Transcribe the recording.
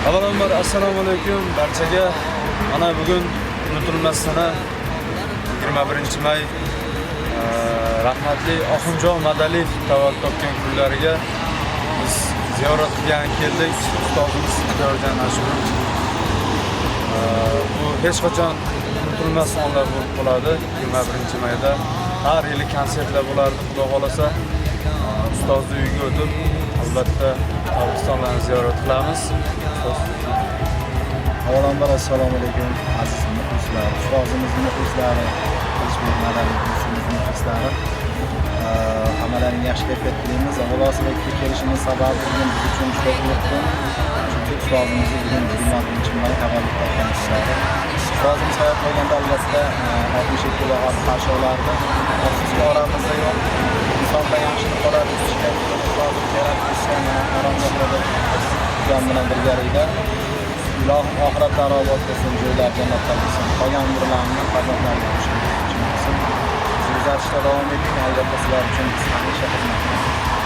Avvalambor assalomu alaykum barchaga. Mana bugun unutilmas sana 21-may rahmatli Oxunjon Madaliyev tavallud topgan kunlariga biz ziyorat qilgan keldik. Ustozimiz Xijoyjon Ashurov. Bu hech qachon unutilmas onlar bo'lib qoladi. 21-mayda har yili konsertlar bo'lardi. Xudo xolasa ustozni uyiga o'tib albatta qabristonlarni ziyorat qilamiz. Avvalambor assalomu alaykum aziz muxlislar, ustozimizning muxlislari, Xijoyjon Madaliyevning muxlislari. Hammalaring yaxshi kayfiyat tilaymiz. Avvalosibekka kelishimiz sababi bugun biz uchun juda ulug'. Chunki ustozimizni bugun 21-may tavallud topgan kunlari. Ustozimiz hayot bo'lganda albatta 62 kilo qarshi olardi. Afsuski oramizda yo'q. Insonda yaxshilik qolar, ishgan ustozimiz yaratgan oromgohlarda jon bilan birgalikda. Ilohim oxiratda robot qilsin, joylar jannatda bo'lsin. Qolgan umrlarini farzandlariga qo'shib, bizga davom eting, albatta sizlar uchun hamisha xizmat qilamiz.